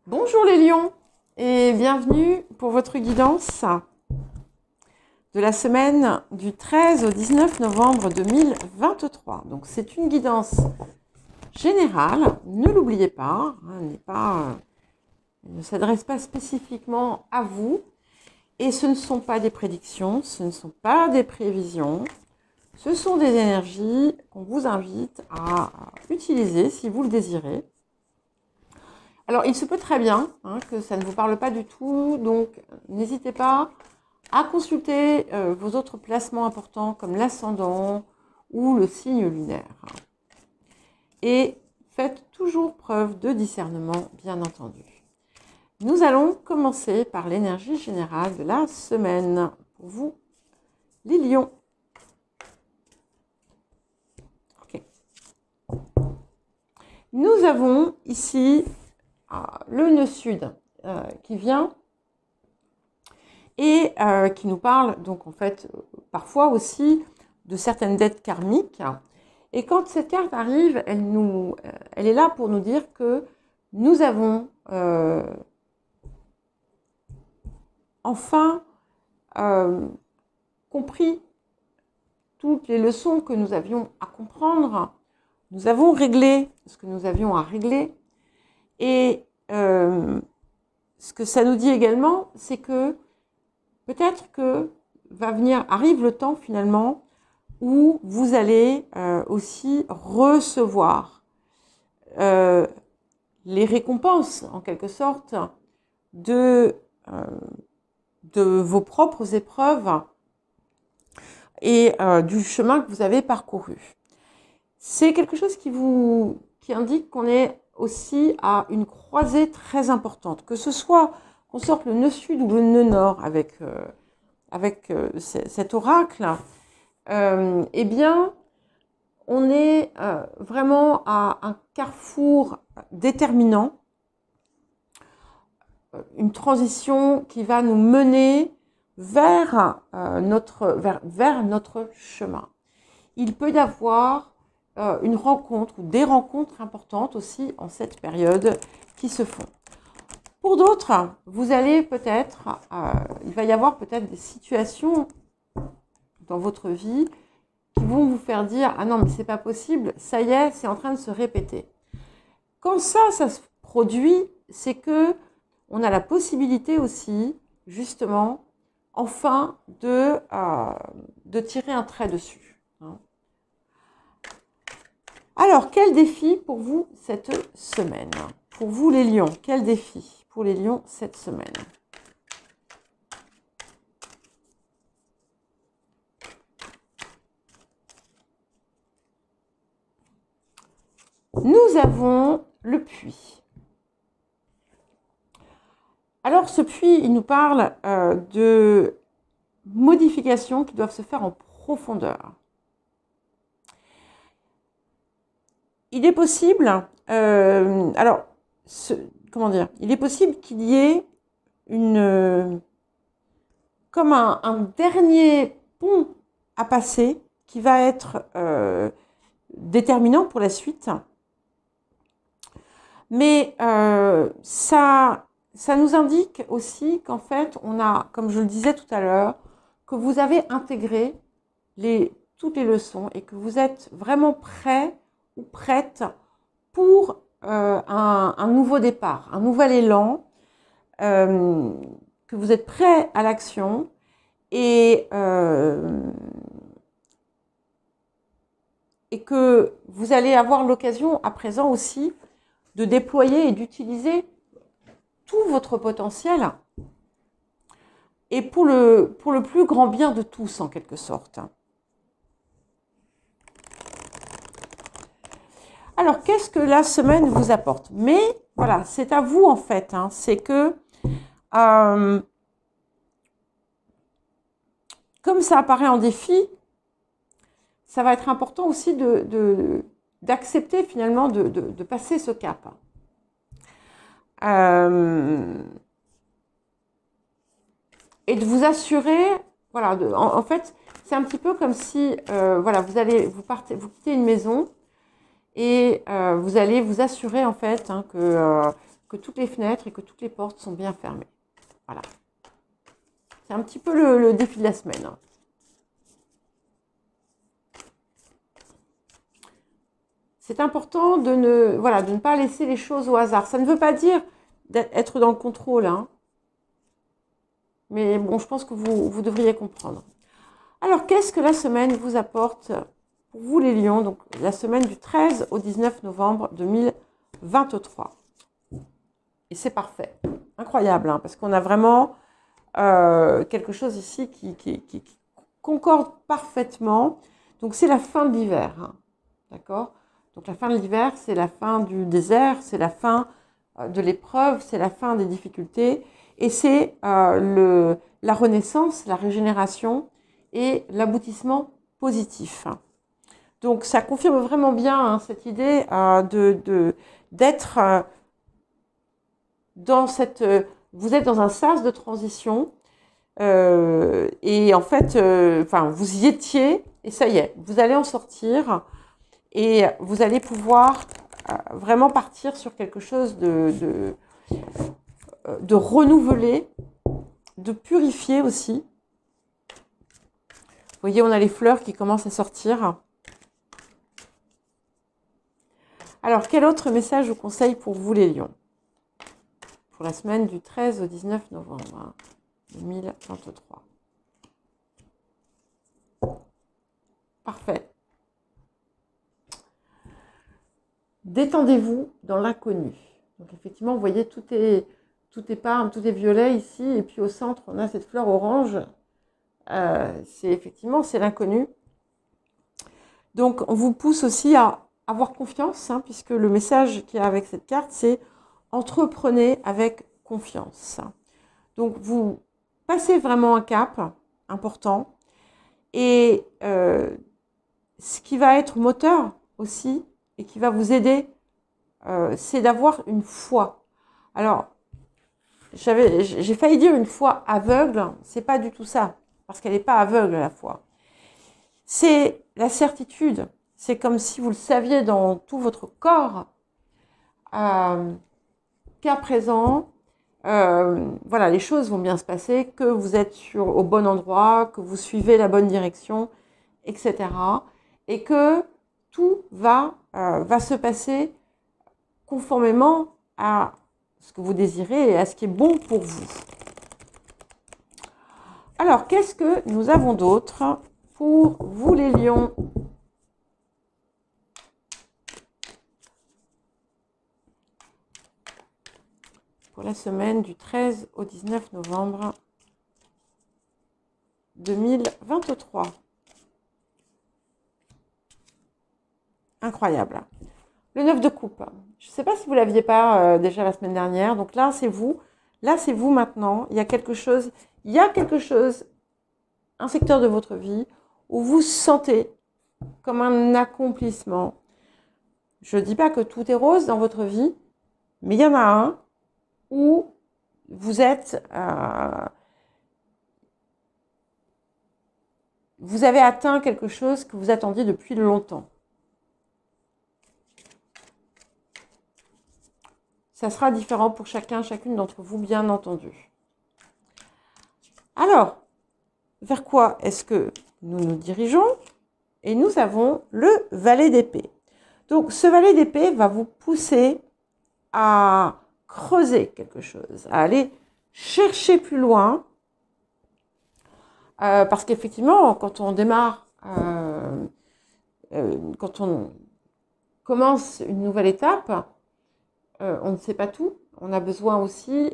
Bonjour les lions et bienvenue pour votre guidance de la semaine du 13 au 19 novembre 2023. Donc c'est une guidance générale, ne l'oubliez pas, elle ne s'adresse pas spécifiquement à vous et ce ne sont pas des prédictions, ce ne sont pas des prévisions, ce sont des énergies qu'on vous invite à utiliser si vous le désirez. Alors, il se peut très bien que ça ne vous parle pas du tout, donc n'hésitez pas à consulter vos autres placements importants comme l'ascendant ou le signe lunaire. Et faites toujours preuve de discernement, bien entendu. Nous allons commencer par l'énergie générale de la semaine. Pour vous, les lions. Okay. Nous avons ici le nœud sud qui vient et qui nous parle donc en fait parfois aussi de certaines dettes karmiques. Et quand cette carte arrive, elle est là pour nous dire que nous avons enfin compris toutes les leçons que nous avions à comprendre. Nous avons réglé ce que nous avions à régler. Et ce que ça nous dit également, c'est que peut-être que arrive le temps finalement où vous allez aussi recevoir les récompenses en quelque sorte de vos propres épreuves et du chemin que vous avez parcouru. C'est quelque chose qui indique qu'on est aussi à une croisée très importante, que ce soit qu'on sorte le nœud sud ou le nœud nord avec cet oracle, eh bien, on est vraiment à un carrefour déterminant, une transition qui va nous mener vers notre chemin. Il peut y avoir une rencontre ou des rencontres importantes aussi en cette période qui se font. Pour d'autres, vous allez peut-être, il va y avoir peut-être des situations dans votre vie qui vont vous faire dire « Ah non, mais c'est pas possible, ça y est, c'est en train de se répéter ». Quand ça se produit, c'est que on a la possibilité aussi, justement, enfin, de tirer un trait dessus. Alors, quel défi pour vous cette semaine? Pour vous les lions, quel défi pour les lions cette semaine? Nous avons le puits. Alors, ce puits, il nous parle de modifications qui doivent se faire en profondeur. Il est possible, il est possible qu'il y ait comme un dernier pont à passer qui va être déterminant pour la suite. Mais ça nous indique aussi qu'en fait, on a, comme je le disais tout à l'heure, que vous avez intégré toutes les leçons et que vous êtes vraiment prêt ou prête pour un nouveau départ, un nouvel élan, que vous êtes prêt à l'action et que vous allez avoir l'occasion à présent aussi de déployer et d'utiliser tout votre potentiel et pour le plus grand bien de tous en quelque sorte. Alors, qu'est-ce que la semaine vous apporte? Mais voilà, c'est à vous en fait. C'est que, comme ça apparaît en défi, ça va être important aussi d'accepter finalement de passer ce cap. Et de vous assurer, voilà, en fait, c'est un petit peu comme si, voilà, vous quittez une maison. Et vous allez vous assurer en fait que que toutes les fenêtres et que toutes les portes sont bien fermées. Voilà. C'est un petit peu le défi de la semaine. Hein. C'est important de ne pas laisser les choses au hasard. Ça ne veut pas dire d'être dans le contrôle. Hein. Mais bon, je pense que vous devriez comprendre. Alors, qu'est-ce que la semaine vous apporte pour vous les lions? Donc, la semaine du 13 au 19 novembre 2023. Et c'est parfait. Incroyable, hein, parce qu'on a vraiment quelque chose ici qui concorde parfaitement. Donc, c'est la fin de l'hiver. Hein, d'accord? Donc, la fin de l'hiver, c'est la fin du désert, c'est la fin de l'épreuve, c'est la fin des difficultés. Et c'est la renaissance, la régénération et l'aboutissement positif. Donc, ça confirme vraiment bien hein, cette idée d'être dans cette... vous êtes dans un sas de transition et en fait, vous y étiez et ça y est, vous allez en sortir et vous allez pouvoir vraiment partir sur quelque chose de renouveler, de purifier aussi. Vous voyez, on a les fleurs qui commencent à sortir. Alors, quel autre message je vous conseille pour vous les lions? Pour la semaine du 13 au 19 novembre 2023. Parfait. Détendez-vous dans l'inconnu. Donc, effectivement, vous voyez, tout est épargne, tout est violet ici. Et puis, au centre, on a cette fleur orange. C'est l'inconnu. Donc, on vous pousse aussi à avoir confiance, hein, puisque le message qu'il y a avec cette carte, c'est entreprenez avec confiance. Donc, vous passez vraiment un cap important. Et ce qui va être moteur aussi, et qui va vous aider, c'est d'avoir une foi. Alors, j'ai failli dire une foi aveugle, c'est pas du tout ça, parce qu'elle n'est pas aveugle la foi. C'est la certitude, c'est comme si vous le saviez dans tout votre corps, qu'à présent, voilà, les choses vont bien se passer, que vous êtes au bon endroit, que vous suivez la bonne direction, etc. Et que tout va se passer conformément à ce que vous désirez et à ce qui est bon pour vous. Alors, qu'est-ce que nous avons d'autre pour vous les lions? Pour la semaine du 13 au 19 novembre 2023. Incroyable. Le 9 de coupe. Je ne sais pas si vous ne l'aviez pas déjà la semaine dernière. Donc là, c'est vous. Là, c'est vous maintenant. Il y a quelque chose, un secteur de votre vie où vous sentez comme un accomplissement. Je ne dis pas que tout est rose dans votre vie, mais il y en a un où vous êtes... vous avez atteint quelque chose que vous attendiez depuis longtemps. Ça sera différent pour chacune d'entre vous, bien entendu. Alors, vers quoi est-ce que nous nous dirigeons? Et nous avons le valet d'épée. Donc, ce valet d'épée va vous pousser à creuser quelque chose, à aller chercher plus loin. Parce qu'effectivement, quand on démarre, quand on commence une nouvelle étape, on ne sait pas tout. On a besoin aussi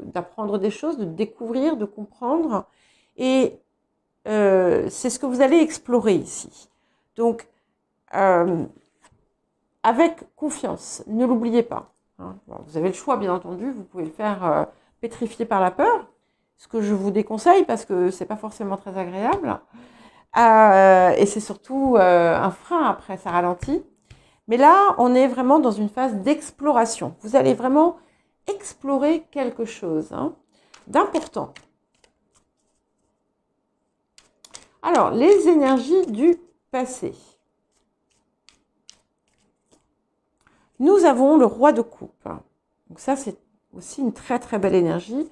d'apprendre des choses, de découvrir, de comprendre. Et c'est ce que vous allez explorer ici. Donc, avec confiance, ne l'oubliez pas. Hein. Bon, vous avez le choix, bien entendu. Vous pouvez le faire pétrifié par la peur, ce que je vous déconseille parce que c'est pas forcément très agréable. Et c'est surtout un frein après, ça ralentit. Mais là, on est vraiment dans une phase d'exploration. Vous allez vraiment explorer quelque chose d'important. Alors, les énergies du passé. Nous avons le roi de coupe. Donc ça, c'est aussi une très très belle énergie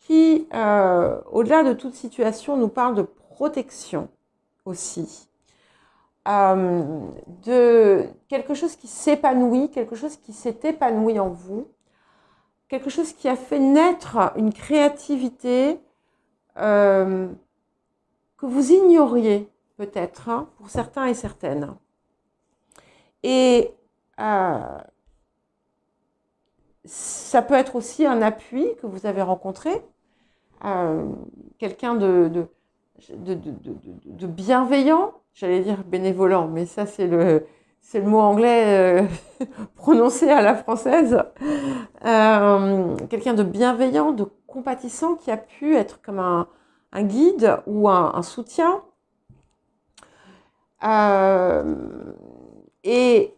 qui, au-delà de toute situation, nous parle de protection aussi. De quelque chose qui s'épanouit, quelque chose qui s'est épanoui en vous, quelque chose qui a fait naître une créativité que vous ignoriez peut-être, hein, pour certains et certaines. Et ça peut être aussi un appui que vous avez rencontré, quelqu'un de bienveillant, j'allais dire bénévolant, mais ça c'est le mot anglais prononcé à la française. Quelqu'un de bienveillant, de compatissant qui a pu être comme un guide ou un soutien. Et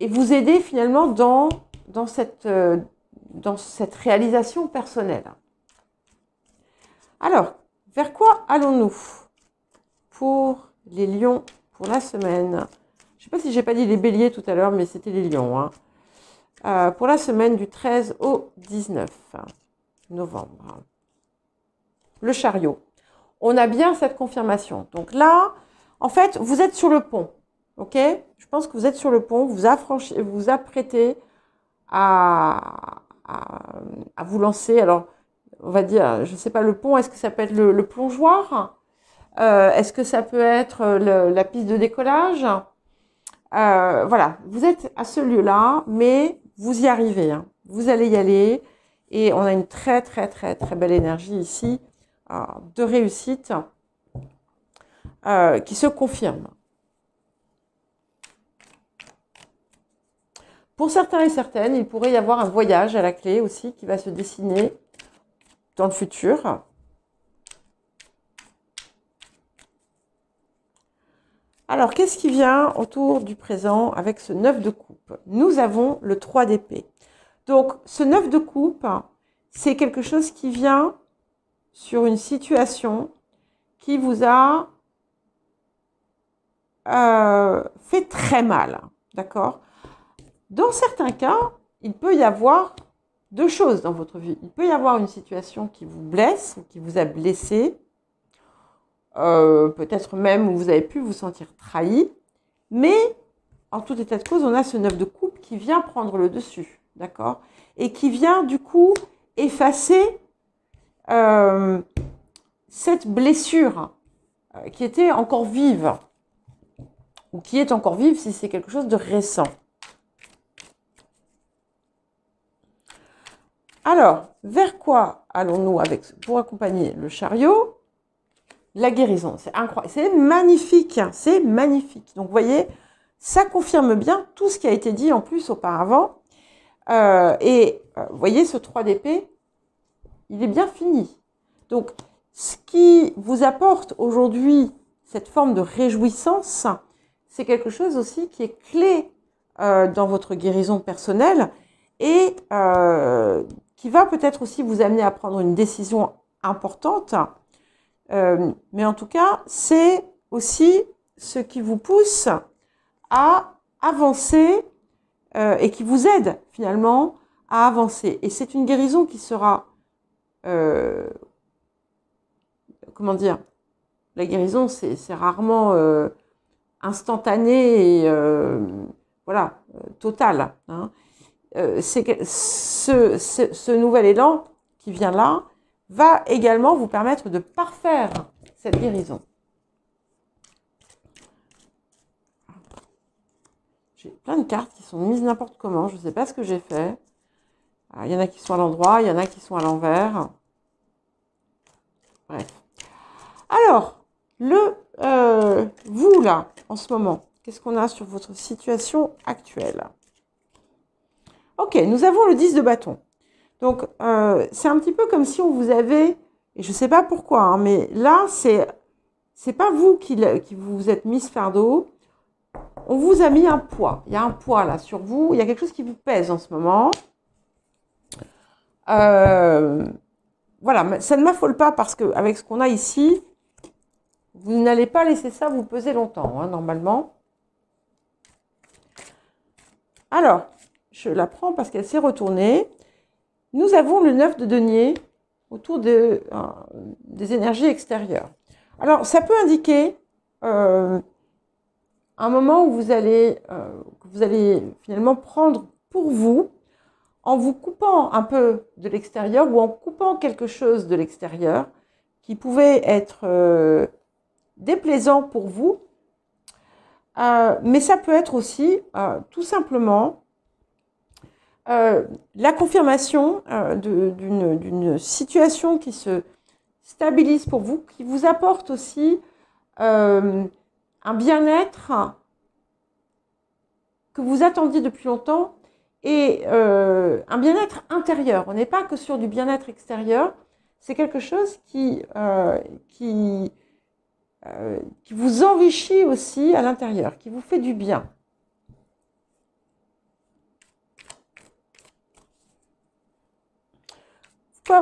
vous aider finalement dans cette réalisation personnelle. Alors, vers quoi allons-nous pour les lions pour la semaine? Je ne sais pas si j'ai pas dit les béliers tout à l'heure, mais c'était les lions. Hein. Pour la semaine du 13 au 19 novembre. Le chariot. On a bien cette confirmation. Donc là, en fait, vous êtes sur le pont. Ok? Je pense que vous êtes sur le pont, vous apprêtez à vous lancer. Alors, on va dire, je ne sais pas, le pont, est-ce que ça peut être le plongeoir? Est-ce que ça peut être la piste de décollage? Voilà, vous êtes à ce lieu-là, mais vous y arrivez. Hein. Vous allez y aller. Et on a une très, très, très, très belle énergie ici de réussite qui se confirme. Pour certains et certaines, il pourrait y avoir un voyage à la clé aussi qui va se dessiner dans le futur. Alors, qu'est-ce qui vient autour du présent avec ce 9 de coupe? Nous avons le 3 d'épée. Donc, ce 9 de coupe, c'est quelque chose qui vient sur une situation qui vous a fait très mal. D'accord? Dans certains cas, il peut y avoir deux choses dans votre vie. Il peut y avoir une situation qui vous blesse ou qui vous a blessé, peut-être même où vous avez pu vous sentir trahi, mais en tout état de cause, on a ce 9 de coupe qui vient prendre le dessus, d'accord? Et qui vient du coup effacer cette blessure qui était encore vive, ou qui est encore vive si c'est quelque chose de récent. Alors, vers quoi allons-nous pour accompagner le chariot? La guérison, c'est incroyable, c'est magnifique, hein, c'est magnifique. Donc, vous voyez, ça confirme bien tout ce qui a été dit en plus auparavant. Vous voyez, ce 3 d'épée, il est bien fini. Donc, ce qui vous apporte aujourd'hui cette forme de réjouissance, c'est quelque chose aussi qui est clé dans votre guérison personnelle et qui va peut-être aussi vous amener à prendre une décision importante. Mais en tout cas, c'est aussi ce qui vous pousse à avancer et qui vous aide finalement à avancer. Et c'est une guérison qui sera, comment dire, la guérison c'est rarement instantané et voilà, total. Hein. Ce nouvel élan qui vient là va également vous permettre de parfaire cette guérison. J'ai plein de cartes qui sont mises n'importe comment, je ne sais pas ce que j'ai fait. Il y en a qui sont à l'endroit, il y en a qui sont à l'envers. Bref. Alors, vous là, en ce moment, qu'est-ce qu'on a sur votre situation actuelle? Ok, nous avons le 10 de bâton. Donc, c'est un petit peu comme si on vous avait, et je ne sais pas pourquoi, hein, mais là, c'est pas vous qui vous êtes mis ce fardeau. On vous a mis un poids. Il y a un poids là sur vous. Il y a quelque chose qui vous pèse en ce moment. Voilà, mais ça ne m'affole pas parce qu'avec ce qu'on a ici, vous n'allez pas laisser ça vous peser longtemps, hein, normalement. Alors, je la prends parce qu'elle s'est retournée. Nous avons le 9 de denier autour des énergies extérieures. Alors, ça peut indiquer un moment où que vous allez finalement prendre pour vous, en vous coupant un peu de l'extérieur ou en coupant quelque chose de l'extérieur qui pouvait être déplaisant pour vous. Mais ça peut être aussi tout simplement la confirmation d'une situation qui se stabilise pour vous, qui vous apporte aussi un bien-être que vous attendiez depuis longtemps et un bien-être intérieur. On n'est pas que sur du bien-être extérieur, c'est quelque chose qui vous enrichit aussi à l'intérieur, qui vous fait du bien. Il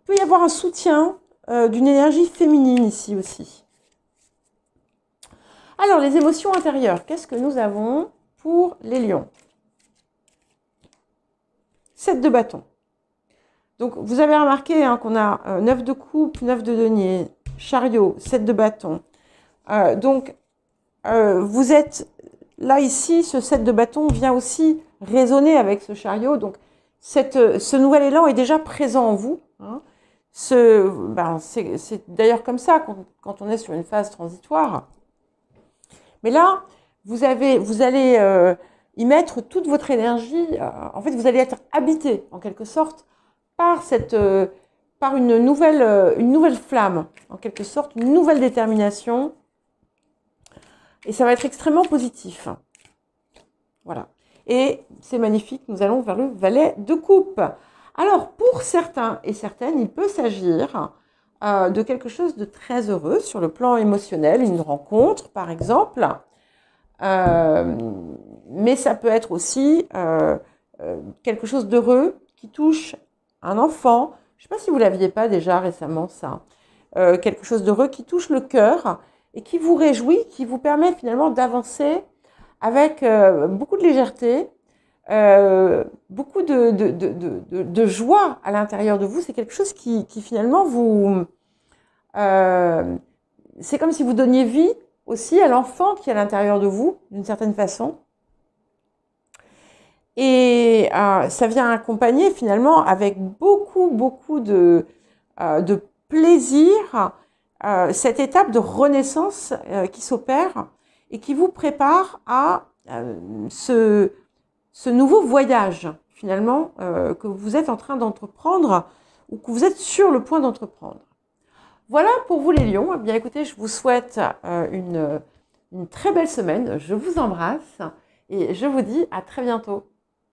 peut y avoir un soutien d'une énergie féminine ici aussi. Alors, les émotions intérieures, qu'est-ce que nous avons pour les lions? 7 de bâton. Donc, vous avez remarqué qu'on a 9 de coupe, 9 de denier, chariot, 7 de bâton. Vous êtes là, ici, ce 7 de bâton vient aussi résonner avec ce chariot. Donc, ce nouvel élan est déjà présent en vous. Hein. C'est d'ailleurs comme ça quand on est sur une phase transitoire. Mais là, vous allez y mettre toute votre énergie. En fait, vous allez être habité, en quelque sorte, par une nouvelle flamme, en quelque sorte, une nouvelle détermination. Et ça va être extrêmement positif. Voilà. Et c'est magnifique, nous allons vers le valet de coupe. Alors, pour certains et certaines, il peut s'agir de quelque chose de très heureux sur le plan émotionnel, une rencontre par exemple. Mais ça peut être aussi quelque chose d'heureux qui touche un enfant. Je ne sais pas si vous ne l'aviez pas déjà récemment, ça. Quelque chose d'heureux qui touche le cœur et qui vous réjouit, qui vous permet finalement d'avancer avec beaucoup de légèreté, beaucoup de joie à l'intérieur de vous. C'est quelque chose qui finalement vous... c'est comme si vous donniez vie aussi à l'enfant qui est à l'intérieur de vous, d'une certaine façon. Et ça vient accompagner finalement avec beaucoup de plaisir cette étape de renaissance qui s'opère et qui vous prépare à ce nouveau voyage finalement que vous êtes en train d'entreprendre ou que vous êtes sur le point d'entreprendre. Voilà pour vous les lions. Eh bien écoutez, je vous souhaite une très belle semaine. Je vous embrasse et je vous dis à très bientôt.